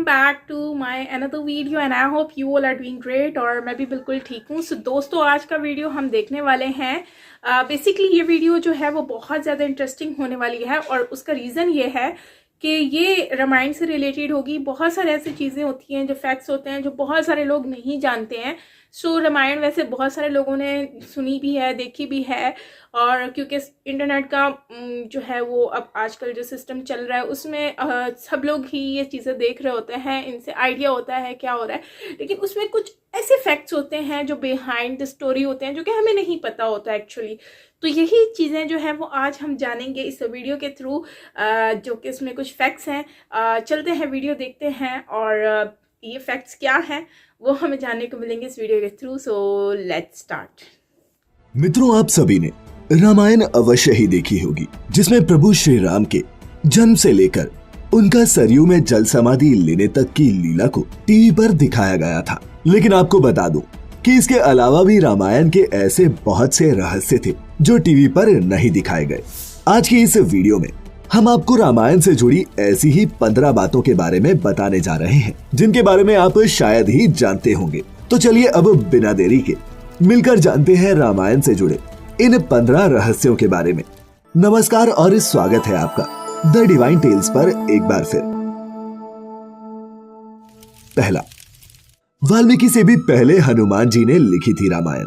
Back to my another video and I hope you all are doing great. और मैं भी बिल्कुल ठीक हूँ। सो दोस्तों, आज का वीडियो हम देखने वाले हैं। बेसिकली ये वीडियो जो है वो बहुत ज़्यादा इंटरेस्टिंग होने वाली है और उसका रीज़न ये है कि ये रामायण से रिलेटेड होगी। बहुत सारे ऐसी चीज़ें होती हैं, जो फैक्ट्स होते हैं, जो बहुत सारे लोग नहीं जानते हैं। सो रामायण वैसे बहुत सारे लोगों ने सुनी भी है, देखी भी है। और क्योंकि इंटरनेट का जो है वो अब आजकल जो सिस्टम चल रहा है उसमें सब लोग ही ये चीज़ें देख रहे होते हैं, इनसे आइडिया होता है क्या हो रहा है। लेकिन उसमें कुछ ऐसे फैक्ट्स होते हैं जो बिहाइंड द स्टोरी होते हैं, जो कि हमें नहीं पता होता एक्चुअली। तो यही चीज़ें जो हैं वो आज हम जानेंगे इस वीडियो के थ्रू, जो कि इसमें कुछ फैक्ट्स हैं। चलते हैं, वीडियो देखते हैं और ये फैक्ट्स क्या हैं वो हमें जानने को मिलेंगे इस वीडियो के थ्रू। So let's start. मित्रों, आप सभी ने रामायण अवश्य ही देखी होगी, जिसमें प्रभु श्री राम के जन्म से लेकर उनका सरयू में जल समाधि लेने तक की लीला को टीवी पर दिखाया गया था। लेकिन आपको बता दूं कि इसके अलावा भी रामायण के ऐसे बहुत से रहस्य थे जो टीवी पर नहीं दिखाए गए। आज की इस वीडियो में हम आपको रामायण से जुड़ी ऐसी ही 15 बातों के बारे में बताने जा रहे हैं, जिनके बारे में आप शायद ही जानते होंगे। तो चलिए अब बिना देरी के मिलकर जानते हैं रामायण से जुड़े इन 15 रहस्यों के बारे में। नमस्कार और स्वागत है आपका द डिवाइन टेल्स पर एक बार फिर। पहला, वाल्मीकि से भी पहले हनुमान जी ने लिखी थी रामायण।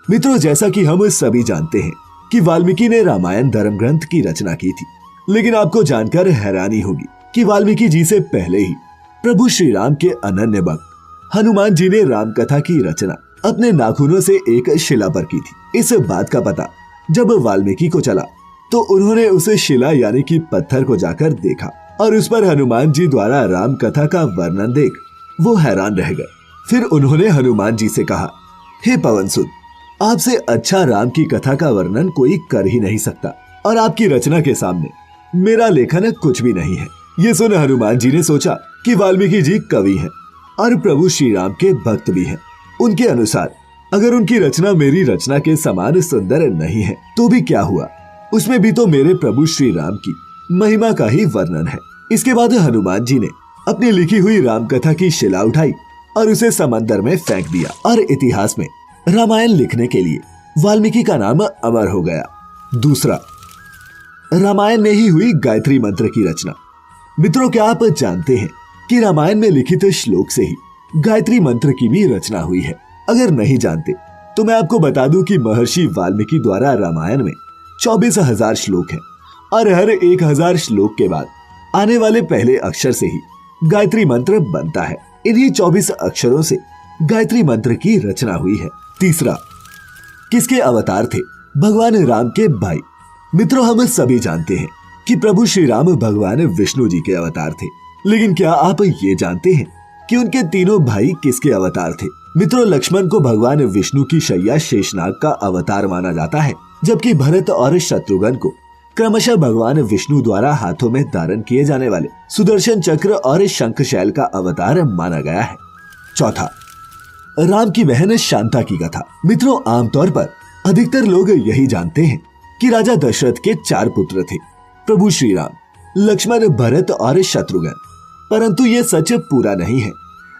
मित्रों, जैसा कि हम सभी जानते हैं कि वाल्मीकि ने रामायण धर्म ग्रंथ की रचना की थी, लेकिन आपको जानकर हैरानी होगी कि वाल्मीकि जी से पहले ही प्रभु श्री राम के अनन्य भक्त हनुमान जी ने राम कथा की रचना अपने नाखूनों से एक शिला पर की थी। इस बात का पता जब वाल्मीकि को चला तो उन्होंने उस शिला यानी कि पत्थर को जाकर देखा और उस पर हनुमान जी द्वारा राम कथा का वर्णन देख वो हैरान रह गए। फिर उन्होंने हनुमान जी से कहा, हे पवन सुत, आपसे अच्छा राम की कथा का वर्णन कोई कर ही नहीं सकता और आपकी रचना के सामने मेरा लेखन कुछ भी नहीं है। ये सुन हनुमान जी ने सोचा कि वाल्मीकि जी कवि हैं और प्रभु श्री राम के भक्त भी हैं। उनके अनुसार अगर उनकी रचना मेरी रचना के समान सुंदर नहीं है तो भी क्या हुआ, उसमें भी तो मेरे प्रभु श्री राम की महिमा का ही वर्णन है। इसके बाद हनुमान जी ने अपनी लिखी हुई राम कथा की शिला उठाई और उसे समंदर में फेंक दिया और इतिहास में रामायण लिखने के लिए वाल्मीकि का नाम अमर हो गया। दूसरा, रामायण में ही हुई गायत्री मंत्र की रचना। मित्रों, क्या आप जानते हैं कि रामायण में लिखित श्लोक से ही गायत्री मंत्र की भी रचना हुई है? अगर नहीं जानते तो मैं आपको बता दूं कि महर्षि वाल्मीकि द्वारा रामायण में 24,000 श्लोक हैं और हर 1,000 श्लोक के बाद आने वाले पहले अक्षर से ही गायत्री मंत्र बनता है। इन्हीं 24 अक्षरों से गायत्री मंत्र की रचना हुई है। तीसरा, किसके अवतार थे भगवान राम के भाई? मित्रों, हम सभी जानते हैं कि प्रभु श्री राम भगवान विष्णु जी के अवतार थे, लेकिन क्या आप ये जानते हैं कि उनके तीनों भाई किसके अवतार थे? मित्रों, लक्ष्मण को भगवान विष्णु की शैया शेषनाग का अवतार माना जाता है, जबकि भरत और शत्रुघ्न को क्रमशः भगवान विष्णु द्वारा हाथों में धारण किए जाने वाले सुदर्शन चक्र और शंखशैल का अवतार माना गया है। चौथा, राम की बहन शांता की कथा। मित्रों, आमतौर पर अधिकतर लोग यही जानते हैं कि राजा दशरथ के 4 पुत्र थे, प्रभु श्री राम, लक्ष्मण, भरत और शत्रुघ्न। परंतु ये सच पूरा नहीं है।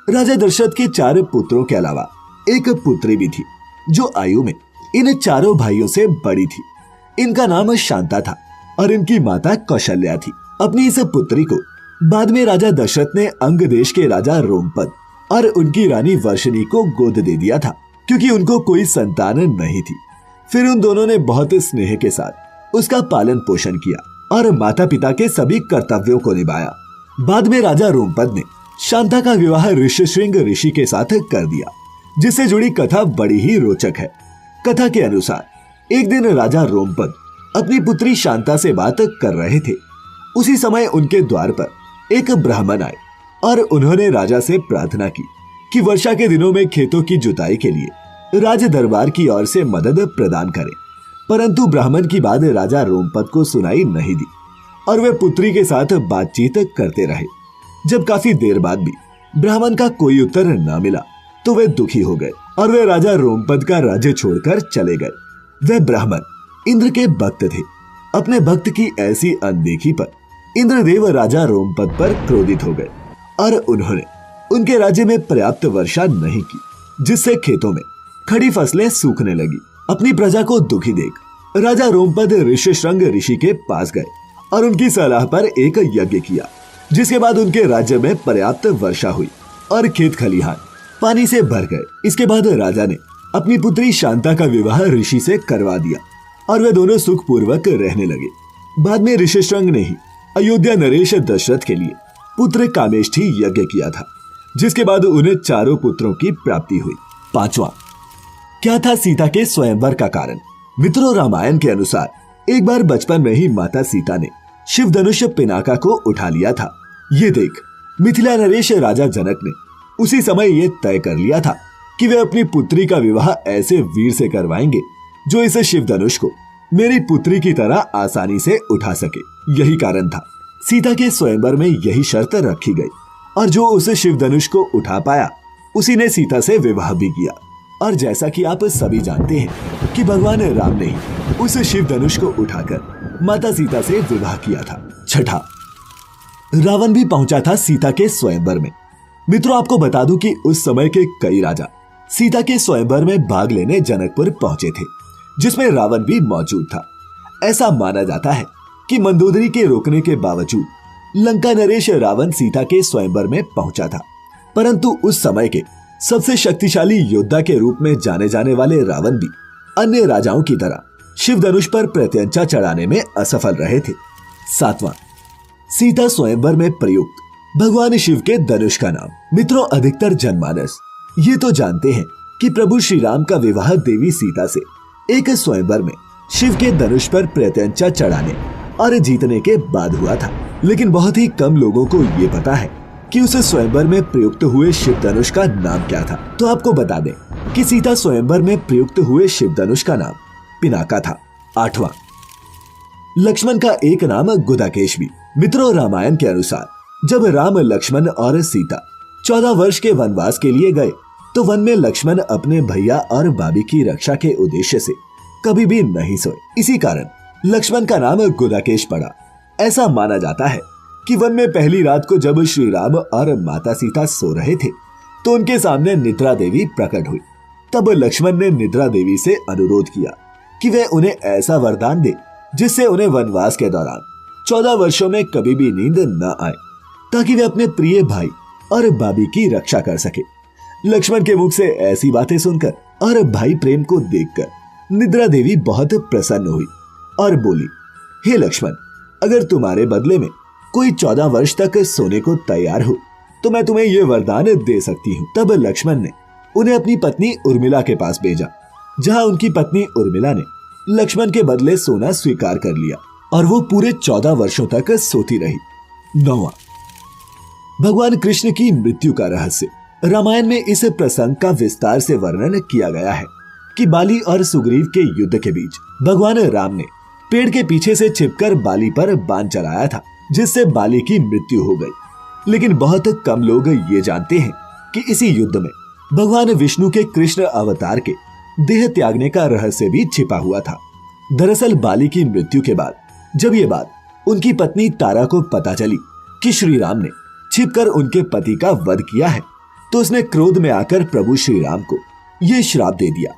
राजा दशरथ के 4 पुत्रों के अलावा एक पुत्री भी थी जो आयु में इन चारों भाइयों से बड़ी थी। इनका नाम शांता था और इनकी माता कौशल्या थी। अपनी इस पुत्री को बाद में राजा दशरथ ने अंग देश के राजा रोमपद और उनकी रानी वर्षिणी को गोद दे दिया था, क्योंकि उनको कोई संतान नहीं थी। फिर उन दोनों ने बहुत स्नेह के साथ उसका पालन पोषण किया और माता पिता के सभी कर्तव्यों को निभाया। बाद में राजा रोमपद ने शांता का विवाह ऋषिशृंग ऋषि के साथ कर दिया, जिससे जुड़ी कथा बड़ी ही रोचक है। कथा के अनुसार एक दिन राजा रोमपद अपनी पुत्री शांता से बात कर रहे थे। उसी समय उनके द्वार पर एक ब्राह्मण आए और उन्होंने राजा से प्रार्थना की कि वर्षा के दिनों में खेतों की जुताई के लिए राज दरबार की ओर से मदद प्रदान करें। परंतु ब्राह्मण की बात राजा रोमपद को सुनाई नहीं दी और वे पुत्री के साथ बातचीत करते रहे। जब काफी देर बाद भी ब्राह्मण का कोई उत्तर न मिला तो वे दुखी हो गए और वे राजा रोमपद का राज्य छोड़कर चले गए। वे ब्राह्मण इंद्र के भक्त थे। अपने भक्त की ऐसी अनदेखी पर इंद्रदेव राजा रोमपद पर क्रोधित हो गए और उन्होंने उनके राज्य में पर्याप्त वर्षा नहीं की, जिससे खेतों में खड़ी फसलें सूखने लगी। अपनी प्रजा को दुखी देख राजा रोमपद ऋष्यशृंग ऋषि के पास गए और उनकी सलाह पर एक यज्ञ किया, जिसके बाद उनके राज्य में पर्याप्त वर्षा हुई और खेत खलिहान पानी से भर गए। इसके बाद राजा ने अपनी पुत्री शांता का विवाह ऋषि से करवा दिया और वे दोनों सुखपूर्वक रहने लगे। बाद में ऋष्यशृंग ने ही अयोध्या नरेश दशरथ के लिए पुत्र कामेष्ठी यज्ञ किया था, जिसके बाद उन्हें 4 पुत्रों की प्राप्ति हुई। 5वां, क्या था सीता के स्वयंवर का कारण? मित्रों, रामायण के अनुसार एक बार बचपन में ही माता सीता ने शिव धनुष पिनाका को उठा लिया था। ये देख मिथिला नरेश राजा जनक ने उसी समय ये तय कर लिया था कि वे अपनी पुत्री का विवाह ऐसे वीर से करवाएंगे जो इस शिव धनुष को मेरी पुत्री की तरह आसानी से उठा सके। यही कारण था सीता के स्वयंवर में यही शर्त रखी गई, और जो उस शिव धनुष को उठा पाया उसी ने सीता से विवाह भी किया। और जैसा कि आप सभी जानते हैं कि भगवान राम ने ही उस शिव धनुष को उठाकर माता सीता से विवाह किया था। 6, रावण भी पहुंचा था सीता के स्वयंवर में। मित्रों, आपको बता दूं कि उस समय के कई राजा सीता के स्वयंवर में भाग लेने जनकपुर पहुंचे थे, जिसमें रावण भी मौजूद था। ऐसा माना जाता है कि मंदोदरी के रोकने के बावजूद लंका नरेश रावण सीता के स्वयंवर में पहुंचा था, परंतु उस समय के सबसे शक्तिशाली योद्धा के रूप में जाने जाने वाले रावण भी अन्य राजाओं की तरह शिव धनुष पर प्रत्यंचा चढ़ाने में असफल रहे थे। 7वां, सीता स्वयंवर में प्रयुक्त भगवान शिव के धनुष का नाम। मित्रों, अधिकतर जनमानस ये तो जानते हैं कि प्रभु श्री राम का विवाह देवी सीता से एक स्वयंवर में शिव के धनुष पर प्रत्यंचा चढ़ाने और जीतने के बाद हुआ था, लेकिन बहुत ही कम लोगों को ये पता है कि उस स्वयंवर में प्रयुक्त हुए शिव धनुष का नाम क्या था। तो आपको बता दें कि सीता स्वयंवर में प्रयुक्त हुए शिव धनुष का नाम पिनाका था। 8वां, लक्ष्मण का एक नाम गुदाकेश भी। मित्रों, रामायण के अनुसार जब राम, लक्ष्मण और सीता 14 वर्ष के वनवास के लिए गए तो वन में लक्ष्मण अपने भैया और भाभी की रक्षा के उद्देश्य से कभी भी नहीं सोए। इसी कारण लक्ष्मण का नाम गुदाकेश पड़ा। ऐसा माना जाता है कि वन में पहली रात को जब श्री राम और माता सीता सो रहे थे तो उनके सामने निद्रा देवी प्रकट हुई। तब लक्ष्मण ने निद्रा देवी से अनुरोध किया कि वे उन्हें ऐसा वरदान दे जिससे उन्हें वनवास के दौरान 14 वर्षों में कभी भी नींद न आए, ताकि वे अपने प्रिय भाई और भाभी की रक्षा कर सके। लक्ष्मण के मुख से ऐसी बातें सुनकर और भाई प्रेम को देखकर निद्रा देवी बहुत प्रसन्न हुई और बोली, हे लक्ष्मण, अगर तुम्हारे बदले में कोई 14 वर्ष तक सोने को तैयार हो तो मैं तुम्हें ये वरदान दे सकती हूँ। तब लक्ष्मण ने उन्हें अपनी पत्नी उर्मिला के पास भेजा, जहाँ उनकी पत्नी उर्मिला ने लक्ष्मण के बदले सोना स्वीकार कर लिया और वो पूरे 14 वर्षों तक सोती रही। 9वां, भगवान कृष्ण की मृत्यु का रहस्य। रामायण में इस प्रसंग का विस्तार से वर्णन किया गया है कि बाली और सुग्रीव के युद्ध के बीच भगवान राम ने पेड़ के पीछे से छिपकर बाली पर बाण चलाया था, जिससे बाली की मृत्यु हो गई। लेकिन बहुत कम लोग ये जानते हैं कि इसी युद्ध में भगवान विष्णु के कृष्ण अवतार के देह त्यागने का रहस्य भी छिपा हुआ था। दरअसल बाली की मृत्यु के बाद जब ये बात उनकी पत्नी तारा को पता चली कि श्री राम ने छिपकर उनके पति का वध किया है, तो उसने क्रोध में आकर प्रभु श्री राम को ये श्राप दे दिया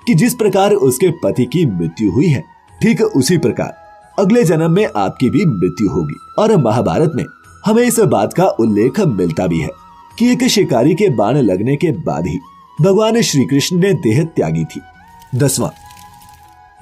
कि जिस प्रकार उसके पति की मृत्यु हुई है, ठीक उसी प्रकार अगले जन्म में आपकी भी मृत्यु होगी। और महाभारत में हमें इस बात का उल्लेख मिलता भी है कि एक शिकारी के बाण लगने के बाद ही भगवान श्री कृष्ण ने देह त्यागी थी। 10वां,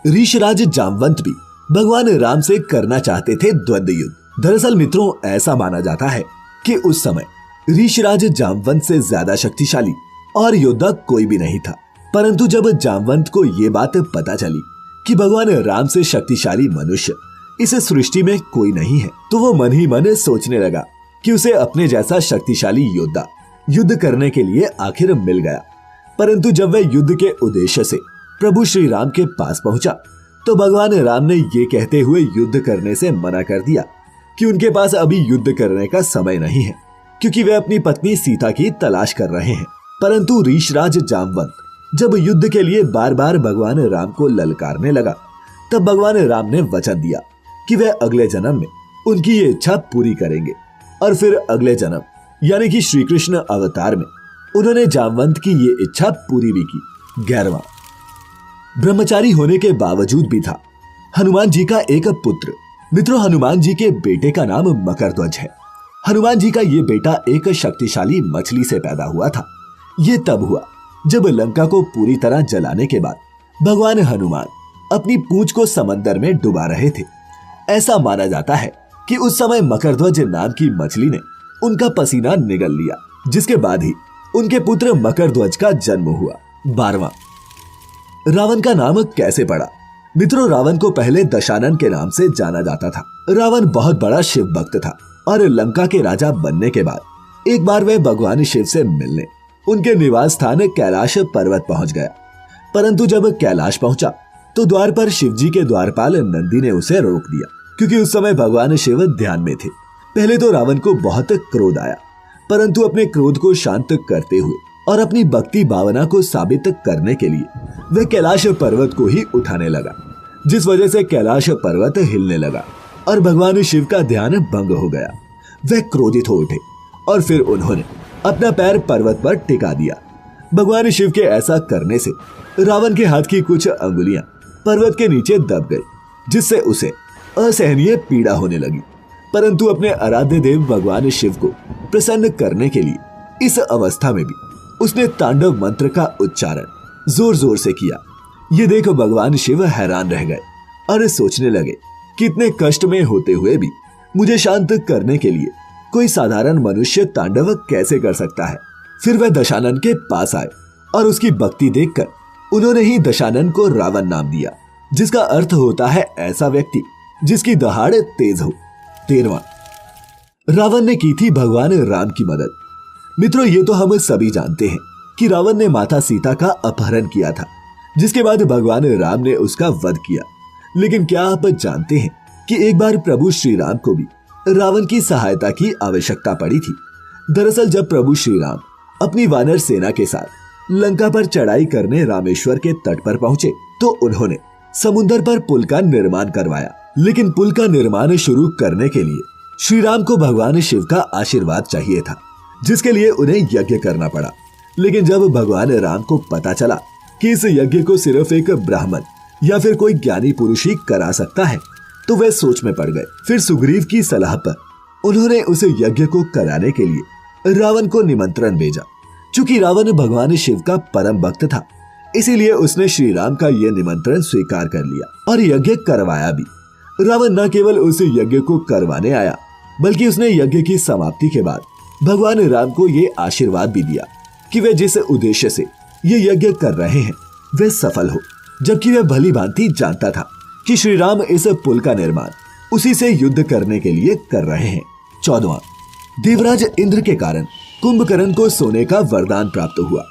ऋषराज जामवंत भी भगवान राम से करना चाहते थे द्वंद्व युद्ध। दरअसल मित्रों, ऐसा माना जाता है कि उस समय ऋषराज जामवंत से ज्यादा शक्तिशाली और योद्धा कोई भी नहीं था। परंतु जब जामवंत को ये बात पता चली कि भगवान राम से शक्तिशाली मनुष्य इस सृष्टि में कोई नहीं है, तो वो मन ही मन सोचने लगा कि उसे अपने जैसा शक्तिशाली योद्धा युद्ध करने के लिए आखिर मिल गया। परंतु जब वह युद्ध के उद्देश्य से प्रभु श्री राम के पास पहुंचा तो भगवान राम ने ये कहते हुए युद्ध करने से मना कर दिया कि उनके पास अभी युद्ध करने का समय नहीं है, क्योंकि वे अपनी पत्नी सीता की तलाश कर रहे हैं। परंतु ऋषराज जामवंत जब युद्ध के लिए बार बार भगवान राम को ललकारने लगा, तब भगवान राम ने वचन दिया कि वे अगले जन्म में उनकी ये इच्छा पूरी करेंगे और फिर अगले जन्म यानी कि श्री कृष्ण अवतार में उन्होंने जामवंत की ये इच्छा पूरी भी की। 11वां, ब्रह्मचारी होने के बावजूद भी था हनुमान जी का एक पुत्र। मित्रों, हनुमान जी के बेटे का नाम मकरध्वज है। हनुमान जी का ये बेटा एक शक्तिशाली मछली से पैदा हुआ था। ये तब हुआ जब लंका को पूरी तरह जलाने के बाद भगवान हनुमान अपनी पूंछ को समंदर में डुबा रहे थे। ऐसा माना जाता है कि उस समय मकरध्वज नाम की मछली ने उनका पसीना निगल लिया, जिसके बाद ही उनके पुत्र मकरध्वज का जन्म हुआ। 12वां, रावण का नाम कैसे पड़ा? मित्रों, रावण को पहले दशानन के नाम से जाना जाता था। रावण बहुत बड़ा शिव भक्त था और लंका के राजा बनने के बाद एक बार वह भगवान शिव से मिलने उनके निवास स्थान कैलाश पर्वत पहुंच गया। परंतु जब कैलाश पहुंचा तो द्वार पर शिवजी के द्वारपाल नंदी ने उसे रोक दिया, क्योंकि उस समय भगवान शिव ध्यान में थे। पहले तो रावण को बहुत क्रोध आया, परंतु अपने क्रोध को शांत करते हुए और अपनी भक्ति भावना को साबित करने के लिए वह कैलाश पर्वत को ही उठाने लगा, जिस वजह से कैलाश पर्वत हिलने लगा और भगवान शिव का ध्यान भंग हो गया। वह क्रोधित हो उठे और फिर उन्होंने अपना पैर पर्वत पर टिका दिया। भगवान शिव के ऐसा करने से रावण के हाथ की कुछ अंगुलियां पर्वत के नीचे दब गई, जिससे उसे असहनीय पीड़ा होने लगी। परंतु अपने आराध्य देव भगवान शिव को प्रसन्न करने के लिए इस अवस्था में भी उसने तांडव मंत्र का उच्चारण जोर जोर से किया। ये देख भगवान शिव हैरान रह गए और सोचने लगे कि इतने कष्ट में होते हुए भी मुझे शांत करने के लिए कोई साधारण मनुष्य तांडव कैसे कर सकता है। फिर वह दशानन के पास आए और उसकी भक्ति देखकर उन्होंने ही दशानन को रावण नाम दिया, जिसका अर्थ होता है ऐसा व्यक्ति जिसकी दहाड़ तेज हो। 13वां, रावण ने की थी भगवान राम की मदद। मित्रों, ये तो हम सभी जानते हैं कि रावण ने माता सीता का अपहरण किया था, जिसके बाद भगवान राम ने उसका वध किया। लेकिन क्या आप जानते हैं कि एक बार प्रभु श्री राम को भी रावण की सहायता की आवश्यकता पड़ी थी। दरअसल जब प्रभु श्री राम अपनी वानर सेना के साथ लंका पर चढ़ाई करने रामेश्वर के तट पर पहुंचे तो उन्होंने समुद्र पर पुल का निर्माण करवाया। लेकिन पुल का निर्माण शुरू करने के लिए श्री राम को भगवान शिव का आशीर्वाद चाहिए था, जिसके लिए उन्हें यज्ञ करना पड़ा। लेकिन जब भगवान राम को पता चला कि इस यज्ञ को सिर्फ एक ब्राह्मण या फिर कोई ज्ञानी पुरुष ही करा सकता है, तो वे सोच में पड़ गए। फिर सुग्रीव की सलाह पर उन्होंने उस यज्ञ को कराने के लिए रावण को निमंत्रण भेजा। चूंकि रावण भगवान शिव का परम भक्त था, इसीलिए उसने श्री राम का यह निमंत्रण स्वीकार कर लिया और यज्ञ करवाया भी। रावण न केवल उस यज्ञ को करवाने आया, बल्कि उसने यज्ञ की समाप्ति के बाद भगवान राम को ये आशीर्वाद भी दिया कि वे जिस उद्देश्य से ये यज्ञ कर रहे हैं वे सफल हो। जबकि वह भली भांति जानता था कि श्री राम इस पुल का निर्माण उसी से युद्ध करने के लिए कर रहे हैं। 14वां, देवराज इंद्र के कारण कुंभकर्ण को सोने का वरदान प्राप्त हुआ।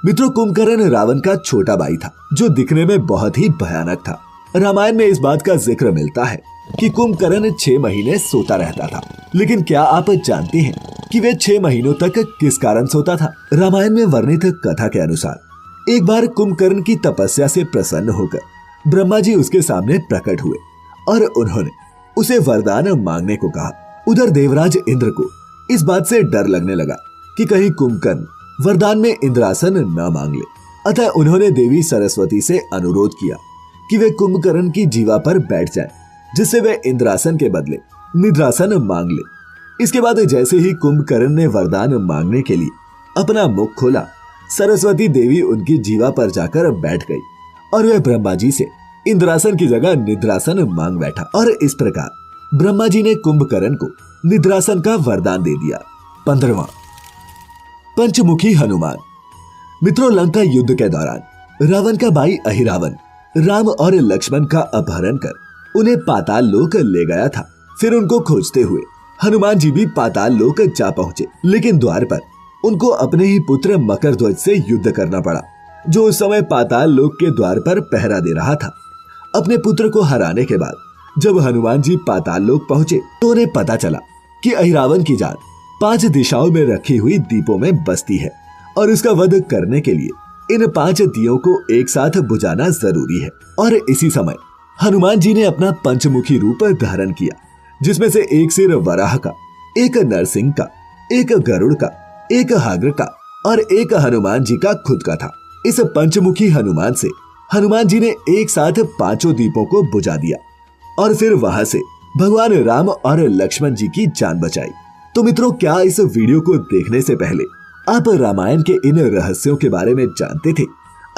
मित्रों, कुंभकर्ण रावण का छोटा भाई था, जो दिखने में बहुत ही भयानक था। रामायण में इस बात का जिक्र मिलता है कि कुंभकर्ण 6 महीने सोता रहता था। लेकिन क्या आप जानते हैं कि वे 6 महीनों तक किस कारण सोता था? रामायण में वर्णित कथा के अनुसार एक बार कुंभकर्ण की तपस्या से प्रसन्न होकर ब्रह्मा जी उसके सामने प्रकट हुए और उन्होंने उसे वरदान मांगने को कहा। उधर देवराज इंद्र को इस बात से डर लगने लगा कि कहीं कुंभकर्ण वरदान में इंद्रासन न मांग ले। अतः उन्होंने देवी सरस्वती से अनुरोध किया कि वे कुंभकर्ण की जीवा पर बैठ जाए, जिससे वे इंद्रासन के बदले निद्रासन मांग ले। इसके बाद जैसे ही कुंभकर्ण ने वरदान मांगने के लिए अपना मुख खोला, सरस्वती देवी उनकी जीवा पर जाकर बैठ गई और वह ब्रह्मा जी से इंद्रासन की जगह निद्रासन मांग बैठा। और इस प्रकार ब्रह्मा जी ने कुंभकर्ण को निद्रासन का वरदान दे दिया। 15वां, पंचमुखी हनुमान। मित्रों, लंका युद्ध के दौरान रावण का भाई अहिरावण राम और लक्ष्मण का अपहरण कर उन्हें पाताल लोक ले गया था। फिर उनको खोजते हुए हनुमान जी भी पाताल लोक जा पहुंचे, लेकिन द्वार पर उनको अपने ही पुत्र मकरध्वज से युद्ध करना पड़ा, जो उस समय पाताल लोक के द्वार पर पहरा दे रहा था। अपने पुत्र को हराने के बाद जब हनुमान जी पाताल लोक पहुंचे तो उन्हें पता चला कि अहिरावण की जान 5 दिशाओं में रखी हुई दीपों में बसती है और उसका वध करने के लिए इन 5 दियों को एक साथ बुझाना जरूरी है। और इसी समय हनुमान जी ने अपना पंचमुखी रूप धारण किया, जिसमें से एक सिर वराह का, एक नरसिंह का, एक गरुड़ का, एक हाग्र का और एक हनुमान जी का खुद का था। इस पंचमुखी हनुमान से हनुमान जी ने एक साथ 5 दीपों को बुझा दिया और फिर वहां से भगवान राम और लक्ष्मण जी की जान बचाई। तो मित्रों, क्या इस वीडियो को देखने से पहले आप रामायण के इन रहस्यों के बारे में जानते थे?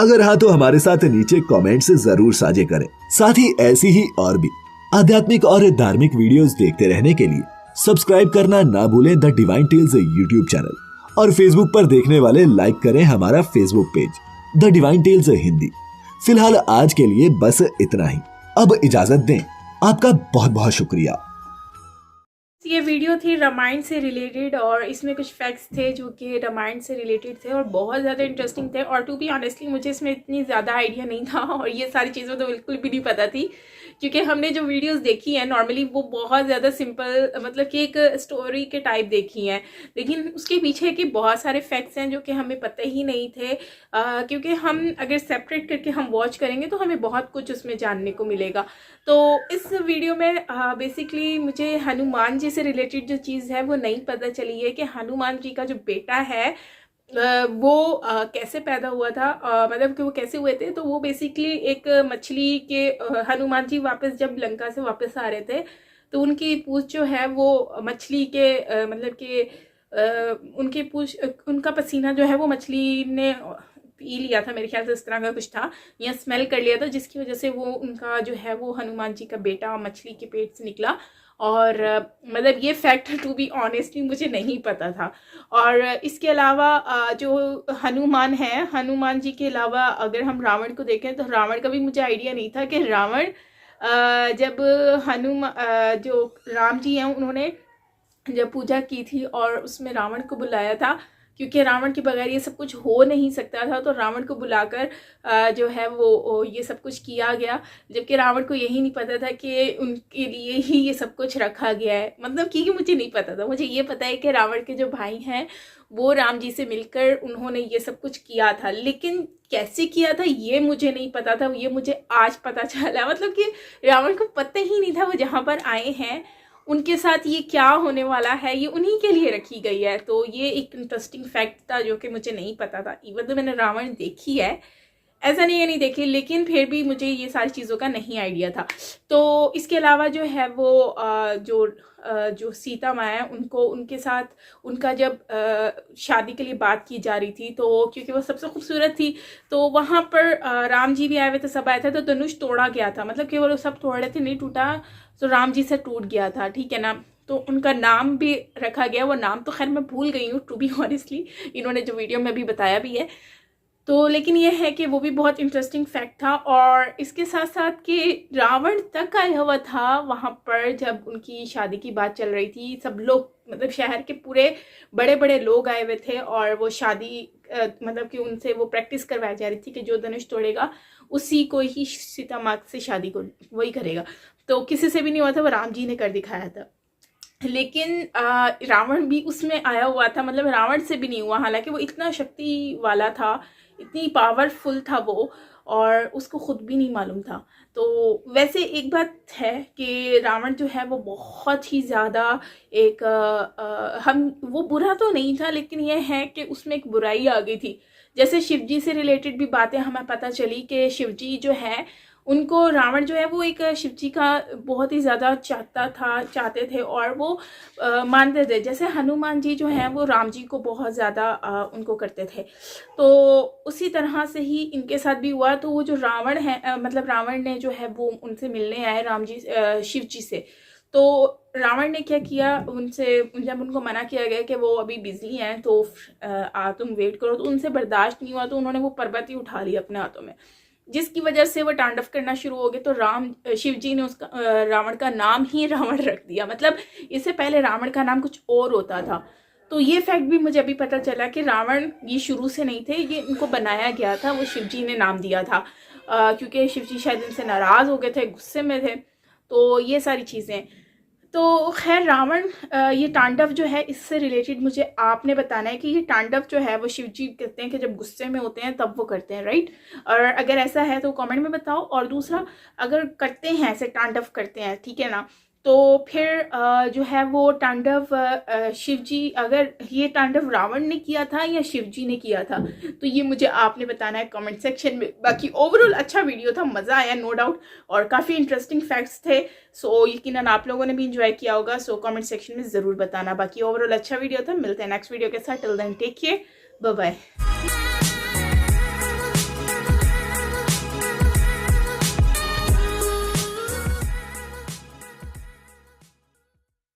अगर हाँ तो हमारे साथ नीचे कमेंट्स जरूर साझे करें। साथ ही ऐसी ही और भी आध्यात्मिक और धार्मिक वीडियोस देखते रहने के लिए सब्सक्राइब करना ना भूलें the divine tales YouTube channel, और फेसबुक पर देखने वाले लाइक करें हमारा Facebook page the divine tales Hindi. फिलहाल आज के लिए बस इतना ही। अब इजाजत दें। आपका बहुत बहुत शुक्रिया। ये वीडियो थी रामायण से रिलेटेड और इसमें कुछ फैक्ट्स थे जो कि रामायण से रिलेटेड थे और बहुत ज़्यादा इंटरेस्टिंग थे। और टू बी ऑनेस्टली मुझे इसमें इतनी ज़्यादा आइडिया नहीं था और ये सारी चीज़ें तो बिल्कुल भी नहीं पता थी, क्योंकि हमने जो वीडियोस देखी हैं नॉर्मली वो बहुत ज़्यादा सिंपल, मतलब कि एक स्टोरी के टाइप देखी हैं, लेकिन उसके पीछे के बहुत सारे फैक्ट्स हैं जो कि हमें पता ही नहीं थे। क्योंकि हम अगर सेपरेट करके हम वॉच करेंगे तो हमें बहुत कुछ उसमें जानने को मिलेगा। तो इस वीडियो में बेसिकली मुझे हनुमान जी से रिलेटेड जो चीज़ है वो नहीं पता चली है कि हनुमान जी का जो बेटा है वो कैसे पैदा हुआ था, मतलब कि वो कैसे हुए थे। तो वो बेसिकली एक मछली के हनुमान जी वापस जब लंका से वापस आ रहे थे तो उनकी पूंछ जो है वो मछली के मतलब कि उनकी पूंछ, उनका पसीना जो है वो मछली ने पी लिया था, मेरे ख्याल से इस तरह का कुछ था, या स्मेल कर लिया था, जिसकी वजह से वो उनका जो है वो हनुमान जी का बेटा मछली के पेट से निकला। और मतलब ये फैक्ट टू बी ऑनेस्टली मुझे नहीं पता था। और इसके अलावा जो हनुमान है, हनुमान जी के अलावा अगर हम रावण को देखें तो रावण का भी मुझे आइडिया नहीं था कि रावण जब जो राम जी हैं उन्होंने जब पूजा की थी और उसमें रावण को बुलाया था, क्योंकि रावण के बगैर ये सब कुछ हो नहीं सकता था, तो रावण को बुलाकर जो है वो ये सब कुछ किया गया, जबकि रावण को यही नहीं पता था कि उनके लिए ही ये सब कुछ रखा गया है। मतलब कि मुझे नहीं पता था, मुझे ये पता है कि रावण के जो भाई हैं वो राम जी से मिलकर उन्होंने ये सब कुछ किया था, लेकिन कैसे किया था ये मुझे नहीं पता था, ये मुझे आज पता चला। मतलब कि रावण को पता ही नहीं था वो जहाँ पर आए हैं उनके साथ ये क्या होने वाला है, ये उन्हीं के लिए रखी गई है। तो ये एक इंटरेस्टिंग फैक्ट था जो कि मुझे नहीं पता था। इवन तो मैंने रावण देखी है, ऐसा नहीं है नहीं देखी, लेकिन फिर भी मुझे ये सारी चीज़ों का नहीं आइडिया था। तो इसके अलावा जो है वो जो सीता माँ है उनको, उनके साथ उनका जब शादी के लिए बात की जा रही थी, तो क्योंकि वो सबसे खूबसूरत थी तो वहाँ पर राम जी भी आए हुए थे, सब आए थे, तो धनुष तोड़ा गया था, मतलब कि वो लोग सब तोड़ रहे थे, नहीं टूटा, तो राम जी से टूट गया था, ठीक है ना। तो उनका नाम भी रखा गया, वो नाम तो खैर मैं भूल गई हूँ टू बी ऑनेस्टली, इन्होंने जो वीडियो में भी बताया भी है। तो लेकिन ये है कि वो भी बहुत इंटरेस्टिंग फैक्ट था। और इसके साथ साथ कि रावण तक आया हुआ था वहाँ पर जब उनकी शादी की बात चल रही थी, सब लोग मतलब शहर के पूरे बड़े बड़े लोग आए हुए थे और वो शादी मतलब कि उनसे वो प्रैक्टिस करवाई जा रही थी कि जो धनुष तोड़ेगा उसी को ही सीता माँ से शादी को वही करेगा। तो किसी से भी नहीं हुआ था, वो राम जी ने कर दिखाया था। लेकिन रावण भी उसमें आया हुआ था, मतलब रावण से भी नहीं हुआ, हालांकि वो इतना शक्ति वाला था, इतनी पावरफुल था वो, और उसको खुद भी नहीं मालूम था। तो वैसे एक बात है कि रावण जो है वो बहुत ही ज़्यादा एक हम वो बुरा तो नहीं था, लेकिन ये है कि उसमें एक बुराई आ गई थी। जैसे शिव जी से रिलेटेड भी बातें हमें पता चली कि शिव जी जो है उनको, रावण जो है वो एक शिव जी का बहुत ही ज़्यादा चाहते थे और वो मानते थे। जैसे हनुमान जी जो हैं वो राम जी को बहुत ज़्यादा उनको करते थे, तो उसी तरह से ही इनके साथ भी हुआ। तो वो जो रावण है मतलब रावण ने जो है वो उनसे मिलने आए राम जी शिव जी से। तो रावण ने क्या किया, उनसे जब उनको मना किया गया कि वो अभी बिजी हैं तो तुम वेट करो, तो उनसे बर्दाश्त नहीं हुआ, तो उन्होंने वो पर्वत ही उठा लिया अपने हाथों में, जिसकी वजह से वो तांडव करना शुरू हो गए। तो शिव जी ने उसका रावण का नाम ही रावण रख दिया, मतलब इससे पहले रावण का नाम कुछ और होता था। तो ये फैक्ट भी मुझे अभी पता चला कि रावण ये शुरू से नहीं थे, ये इनको बनाया गया था, वो शिव जी ने नाम दिया था क्योंकि शिव जी शायद इनसे नाराज़ हो गए थे, गुस्से में थे। तो ये सारी चीज़ें, तो खैर रावण ये तांडव जो है इससे रिलेटेड मुझे आपने बताना है कि ये तांडव जो है वो शिव जी कहते हैं कि जब गुस्से में होते हैं तब वो करते हैं, राइट। और अगर ऐसा है तो कमेंट में बताओ। और दूसरा, अगर करते हैं ऐसे तांडव करते हैं, ठीक है ना, तो फिर जो है वो तांडव शिव जी, अगर ये तांडव रावण ने किया था या शिव जी ने किया था, तो ये मुझे आपने बताना है कमेंट सेक्शन में। बाकी ओवरऑल अच्छा वीडियो था, मज़ा आया नो डाउट, और काफ़ी इंटरेस्टिंग फैक्ट्स थे। सो यकीनन आप लोगों ने भी इंजॉय किया होगा। सो कमेंट सेक्शन में ज़रूर बताना। बाकी ओवरऑल अच्छा वीडियो था। मिलते हैं नेक्स्ट वीडियो के साथ। Till then take care, bye bye.